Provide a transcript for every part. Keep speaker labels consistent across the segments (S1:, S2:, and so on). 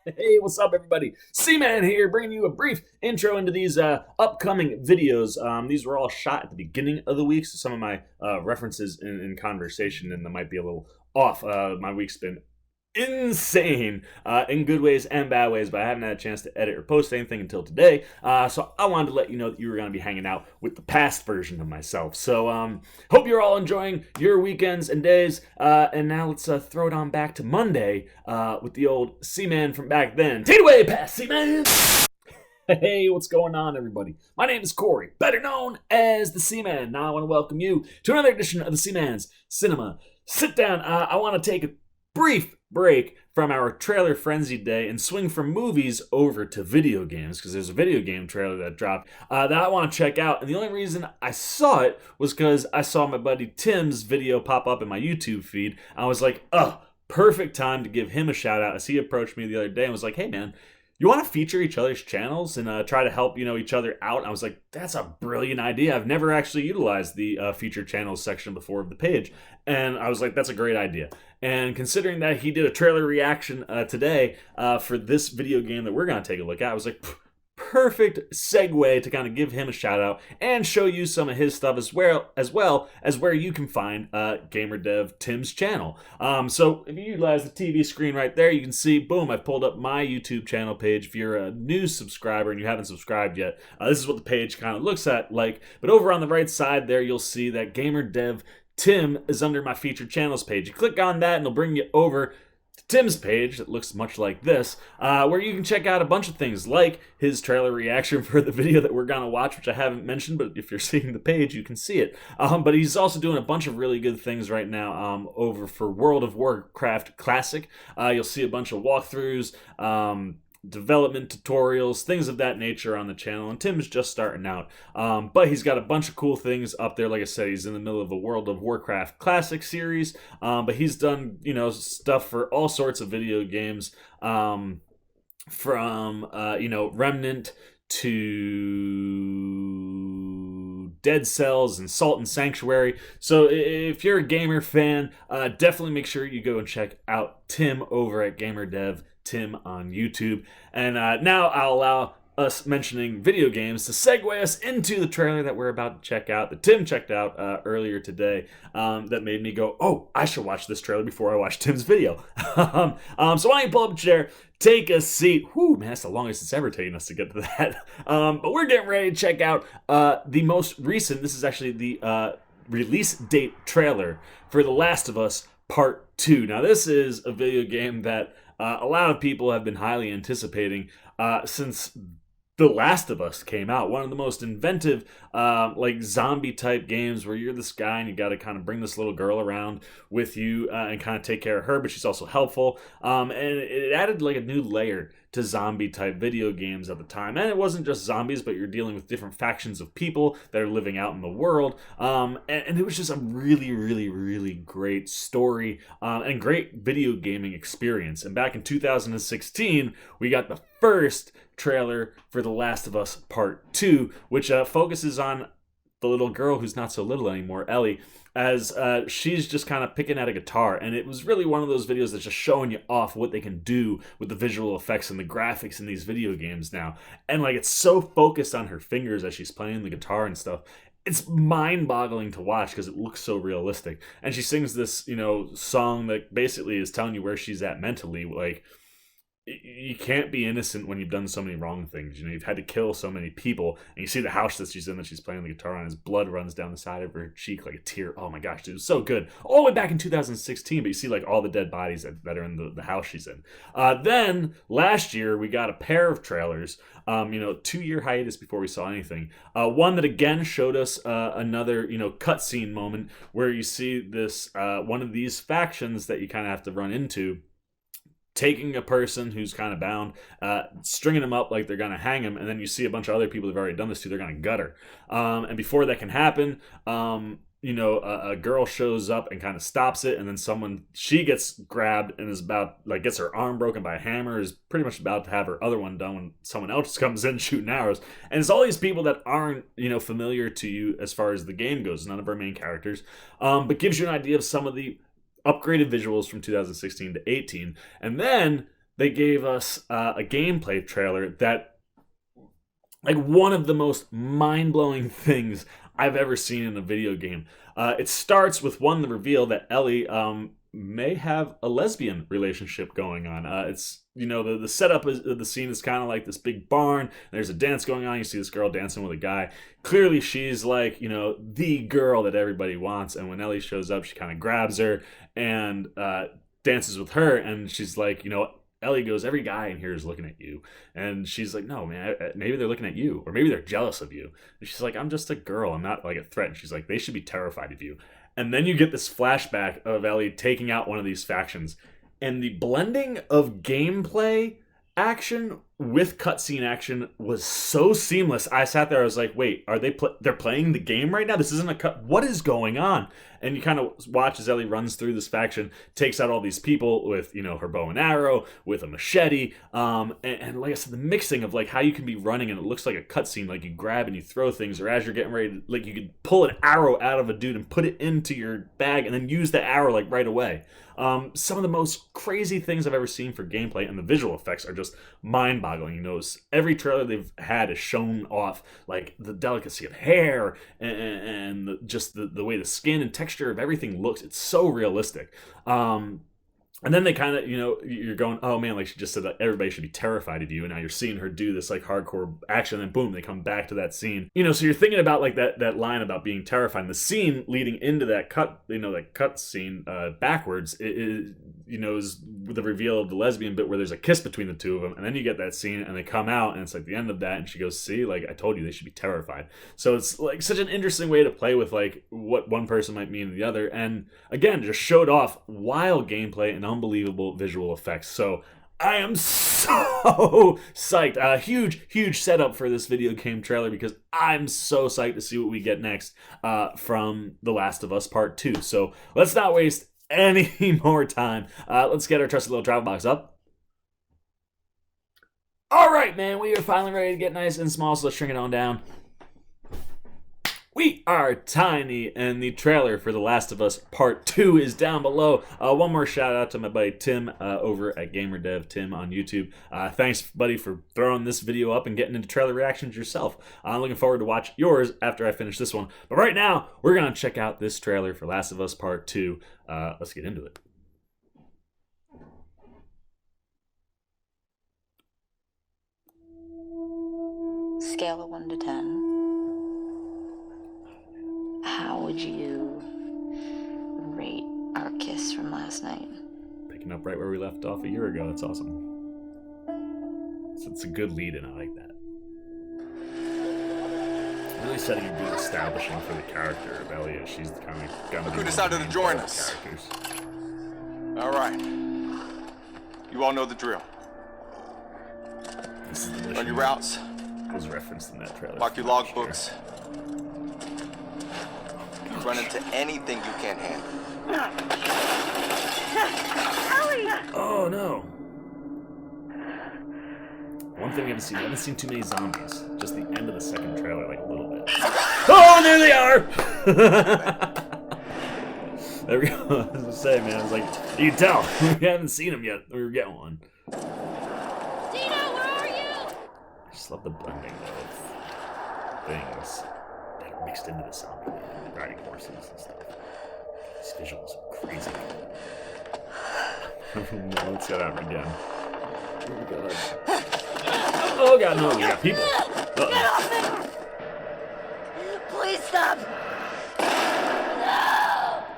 S1: Hey, what's up, everybody? C-Man here, bringing you a brief intro into these upcoming videos. These were all shot at the beginning of the week, so some of my references in conversation and they might be a little off. My week's been insane in good ways and bad ways, but I haven't had a chance to edit or post anything until today. So I wanted to let you know that you were going to be hanging out with the past version of myself. So hope you're all enjoying your weekends and days. And now let's throw it on back to Monday with the old C-Man from back then. Take it away, past C-Man! Hey, what's going on, everybody? My name is Corey, better known as the C-Man. Now I want to welcome you to another edition of the C-Man's Cinema Sit Down. I want to take a brief break from our trailer frenzy day and swing from movies over to video games, because there's a video game trailer that dropped that I want to check out. And the only reason I saw it was because I saw my buddy Tim's video pop up in my YouTube feed. I was like, oh, perfect time to give him a shout out, as he approached me the other day and was like, hey man, you want to feature each other's channels and try to help each other out? And I was like, that's a brilliant idea. I've never actually utilized the feature channels section before of the page, and I was like, that's a great idea. And considering that he did a trailer reaction today for this video game that we're going to take a look at, I was like, perfect segue to kind of give him a shout out and show you some of his stuff as where you can find GamerDev Tim's channel. So if you utilize the TV screen right there, you can see, boom, I've pulled up my YouTube channel page. If you're a new subscriber and you haven't subscribed yet, this is what the page kind of looks at like. But over on the right side there, you'll see that GamerDev Tim is under my featured channels page. You click on that and it'll bring you over to Tim's page that looks much like this, where you can check out a bunch of things like his trailer reaction for the video that we're gonna watch, which I haven't mentioned, but if you're seeing the page, you can see it. But he's also doing a bunch of really good things right now over for World of Warcraft Classic. You'll see a bunch of walkthroughs, development tutorials, things of that nature on the channel, and Tim's just starting out, but he's got a bunch of cool things up there. Like I said, he's in the middle of a World of Warcraft Classic series, but he's done stuff for all sorts of video games, from Remnant to Dead Cells and Salt and Sanctuary. So if you're a gamer fan, definitely make sure you go and check out Tim over at GamerDev Tim on YouTube. And now I'll allow us mentioning video games to segue us into the trailer that we're about to check out, that Tim checked out earlier today, that made me go, oh, I should watch this trailer before I watch Tim's video. So why don't you pull up a chair, take a seat. Whew, man, that's the longest it's ever taken us to get to that. But we're getting ready to check out the most recent, this is actually the release date trailer for The Last of Us Part 2. Now, this is a video game that a lot of people have been highly anticipating since The Last of Us came out. One of the most inventive, zombie type games where you're this guy and you got to kind of bring this little girl around with you and kind of take care of her, but she's also helpful. And it added like a new layer to zombie type video games at the time. And it wasn't just zombies, but you're dealing with different factions of people that are living out in the world. And it was just a really, really, really great story and great video gaming experience. And back in 2016, we got the first trailer for The Last of Us Part 2, which focuses on the little girl who's not so little anymore, Ellie, as she's just kind of picking at a guitar. And it was really one of those videos that's just showing you off what they can do with the visual effects and the graphics in these video games now. And like, it's so focused on her fingers as she's playing the guitar and stuff. It's mind-boggling to watch because it looks so realistic. And she sings this, song that basically is telling you where she's at mentally. Like, you can't be innocent when you've done so many wrong things. You've had to kill so many people, and you see the house that she's in, that she's playing the guitar on, his blood runs down the side of her cheek like a tear. Oh my gosh, dude, it was so good. All the way back in 2016, but you see like all the dead bodies that are in the house she's in. Then last year we got a pair of trailers, 2-year hiatus before we saw anything. One that again showed us another, cutscene moment where you see this one of these factions that you kind of have to run into, taking a person who's kind of bound, stringing them up like they're going to hang him, and then you see a bunch of other people who've already done this too, they're going to gut her. And before that can happen, a girl shows up and kind of stops it, and then she gets grabbed and is gets her arm broken by a hammer, is pretty much about to have her other one done when someone else comes in shooting arrows. And it's all these people that aren't, familiar to you as far as the game goes, none of our main characters, but gives you an idea of some of the upgraded visuals from 2016 to 18. And then they gave us a gameplay trailer that, like, one of the most mind-blowing things I've ever seen in a video game. It starts with the reveal that Ellie may have a lesbian relationship going on. It's, you know, the setup of the scene is kind of like this big barn. There's a dance going on. You see this girl dancing with a guy. Clearly, she's like, you know, the girl that everybody wants. And when Ellie shows up, she kind of grabs her and dances with her. And she's like, you know, Ellie goes, every guy in here is looking at you. And she's like, no, man, maybe they're looking at you. Or maybe they're jealous of you. And she's like, I'm just a girl. I'm not like a threat. And she's like, they should be terrified of you. And then you get this flashback of Ellie taking out one of these factions. And the blending of gameplay action with cutscene action was so seamless. I sat there, I was like, wait, are they're playing the game right now? This isn't a cut. What is going on? And you kind of watch as Ellie runs through this faction, takes out all these people with, you know, her bow and arrow, with a machete, and like I said, the mixing of like how you can be running and it looks like a cutscene, like you grab and you throw things, or as you're getting ready to, like, you could pull an arrow out of a dude and put it into your bag and then use the arrow like right away. Some of the most crazy things I've ever seen for gameplay, and the visual effects are just mind-boggling. You notice every trailer they've had has shown off like the delicacy of hair and just the way the skin and texture of everything looks. It's so realistic. And then they kind of, you know, you're going, oh man, like she just said that everybody should be terrified of you. And now you're seeing her do this like hardcore action. And then boom, they come back to that scene. You know, so you're thinking about like that line about being terrified. And the scene leading into that cut, you know, that cut scene backwards, you know, is the reveal of the lesbian bit where there's a kiss between the two of them. And then you get that scene and they come out and it's like the end of that. And she goes, see, like I told you, they should be terrified. So it's like such an interesting way to play with like what one person might mean to the other. And again, just showed off wild gameplay and unbelievable visual effects. So I am so psyched. Huge setup for this video game trailer because I'm so psyched to see what we get next from The Last of Us Part 2. So let's not waste any more time. Let's get our trusty little travel box up. All right, man, we are finally ready to get nice and small, so let's shrink it on down. We are tiny, and the trailer for The Last of Us Part 2 is down below. One more shout out to my buddy Tim over at GamerDevTim on YouTube. Thanks, buddy, for throwing this video up and getting into trailer reactions yourself. I'm looking forward to watch yours after I finish this one. But right now, we're going to check out this trailer for Last of Us Part 2. Let's get into it.
S2: Scale of 1 to 10. How would you rate our kiss from last night?
S1: Picking up right where we left off a year ago. That's awesome. It's a good lead in. I like that. Really setting a good establishing for the character of Elliot. She's kind of gonna be.
S3: Who decided to join us? All right. You all know the drill.
S1: This is the mission.
S3: Run your routes.
S1: It was referenced in that trailer.
S3: Mark your logbooks. Run into anything you can't handle.
S1: Oh no! One thing we haven't seen too many zombies. Just the end of the second trailer, like a little bit. Oh, there they are! There we go. I was gonna say, man, I was like, you can tell we haven't seen them yet. We were getting one.
S2: Dino, where are you?
S1: I just love the blending of things that are mixed into the zombie. Riding horses and stuff. These visuals are crazy. Let's get out again. Oh god. Oh god, no, we got people.
S2: Get off it! Please stop!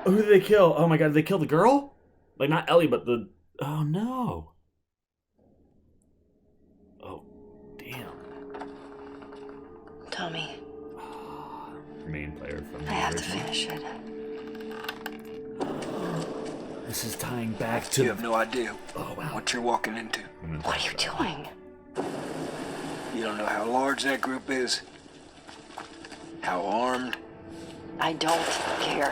S2: No!
S1: Who did they kill? Oh my god, did they kill the girl? Like, not Ellie, but the... Oh no. Oh, damn.
S2: Tommy.
S1: Main player from the
S2: I have to
S1: original.
S2: finish it.
S1: This is tying back to...
S4: You have no idea
S1: wow.
S4: what you're walking into.
S2: What are you doing?
S4: You don't know how large that group is, how armed.
S2: I don't care.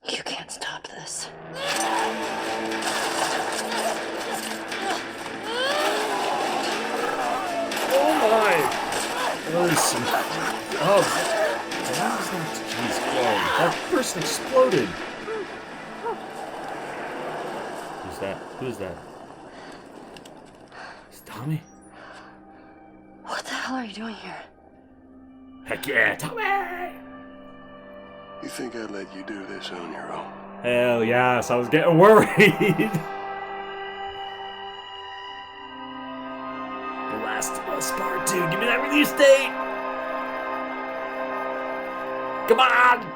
S2: You can't stop this.
S1: Oh my! That is some... Oh, that is not... just exploded. Who's that? Who's that? It's Tommy.
S2: What the hell are you doing here?
S1: Heck yeah, Tommy!
S5: You think I'd let you do this on your own?
S1: Hell yes, I was getting worried. The Last of Us Part 2. Give me that release date. Come on.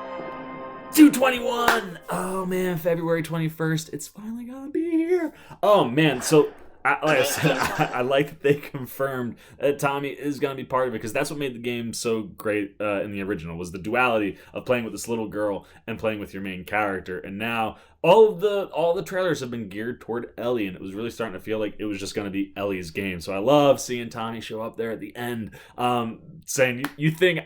S1: 2/21. Oh man, February 21st. It's finally gonna be here. Oh man, so like I said, I like that they confirmed that Tommy is going to be part of it, because that's what made the game so great in the original, was the duality of playing with this little girl and playing with your main character. And now all the trailers have been geared toward Ellie, and it was really starting to feel like it was just going to be Ellie's game. So I love seeing Tommy show up there at the end, saying, "You think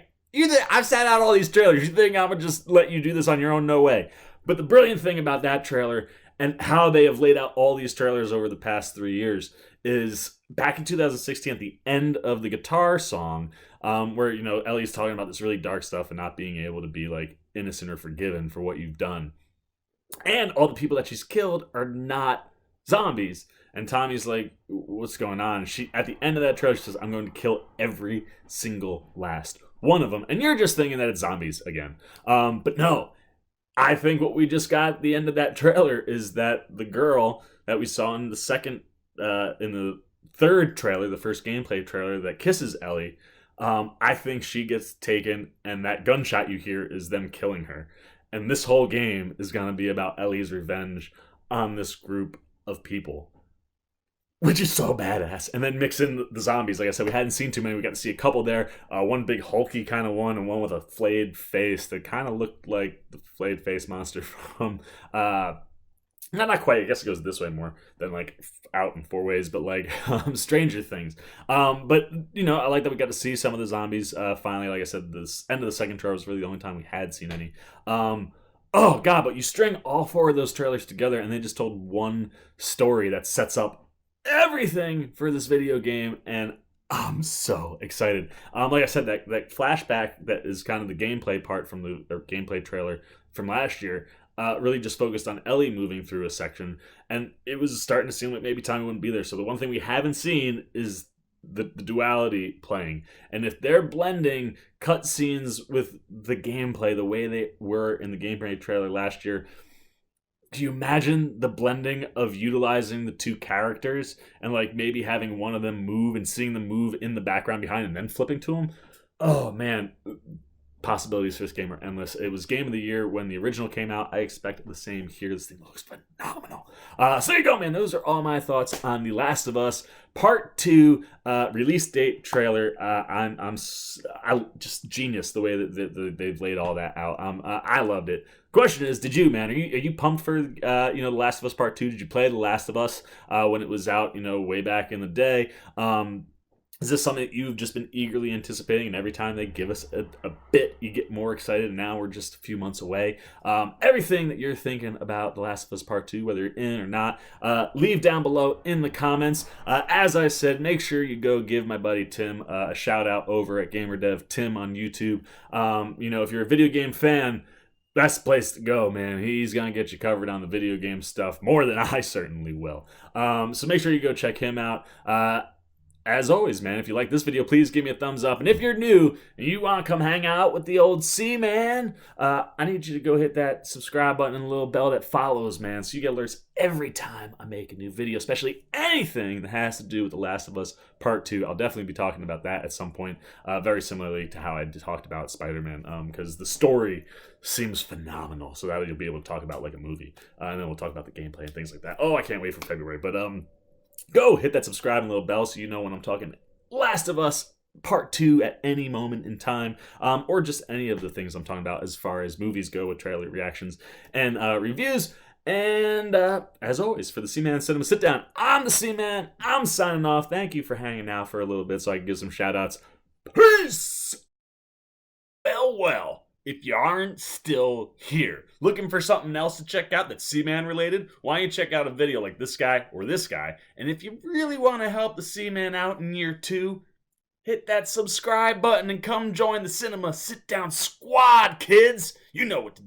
S1: I've sat out all these trailers? You think I'm gonna just let you do this on your own? No way." But the brilliant thing about that trailer, and how they have laid out all these trailers over the past 3 years, is back in 2016 at the end of the guitar song, where, you know, Ellie's talking about this really dark stuff and not being able to be like innocent or forgiven for what you've done. And all the people that she's killed are not zombies. And Tommy's like, "What's going on?" And she, at the end of that trailer, she says, "I'm going to kill every single last one of them." And you're just thinking that it's zombies again. But no. I think what we just got at the end of that trailer is that the girl that we saw in the third trailer, the first gameplay trailer, that kisses Ellie, I think she gets taken, and that gunshot you hear is them killing her. And this whole game is going to be about Ellie's revenge on this group of people, which is so badass. And then mix in the zombies. Like I said, we hadn't seen too many. We got to see a couple there. One big hulky kind of one, and one with a flayed face that kind of looked like the flayed face monster from not quite, I guess it goes this way more than like out in four ways, but like Stranger Things. But you know, I like that we got to see some of the zombies finally. Like I said, this end of the second trailer was really the only time we had seen any. Oh god, but you string all four of those trailers together and they just told one story that sets up everything for this video game, and I'm so excited. Like I said, that flashback that is kind of the gameplay part from the gameplay trailer from last year really just focused on Ellie moving through a section, and it was starting to seem like maybe Tommy wouldn't be there. So the one thing we haven't seen is the duality playing, and if they're blending cutscenes with the gameplay the way they were in the gameplay trailer last year, do you imagine the blending of utilizing the two characters and like maybe having one of them move and seeing them move in the background behind and then flipping to them? Oh man, possibilities for this game are endless. It was game of the year when the original came out. I expected the same here. This thing looks phenomenal. So there you go, man. Those are all my thoughts on The Last of Us Part 2 release date trailer. I'm just genius the way that they've laid all that out. I loved it. Question is, did you, man? Are you pumped for The Last of Us Part 2? Did you play The Last of Us when it was out, way back in the day? Is this something that you've just been eagerly anticipating, and every time they give us a bit, you get more excited, and now we're just a few months away? Everything that you're thinking about The Last of Us Part 2, whether you're in or not, leave down below in the comments. As I said, make sure you go give my buddy Tim a shout out over at GamerDevTim on YouTube. If you're a video game fan, that's the place to go, man. He's going to get you covered on the video game stuff more than I certainly will. So make sure you go check him out. As always, man, if you like this video, please give me a thumbs up. And if you're new and you want to come hang out with the old C-Man, I need you to go hit that subscribe button and the little bell that follows, man, so you get alerts every time I make a new video, especially anything that has to do with The Last of Us Part 2. I'll definitely be talking about that at some point, very similarly to how I talked about Spider-Man, because the story seems phenomenal, so that you'll be able to talk about like a movie. And then we'll talk about the gameplay and things like that. Oh, I can't wait for February, but go hit that subscribe and little bell so you know when I'm talking Last of Us Part 2 at any moment in time, or just any of the things I'm talking about as far as movies go with trailer reactions and reviews. And as always, for the C-Man Cinema Sit Down, I'm the C-Man. I'm signing off. Thank you for hanging out for a little bit so I can give some shout-outs. Peace! Well. If you aren't still here, looking for something else to check out that's C-Man related, why don't you check out a video like this guy or this guy? And if you really want to help the C-Man out in year 2, hit that subscribe button and come join the Cinema Sit Down Squad, kids. You know what to do.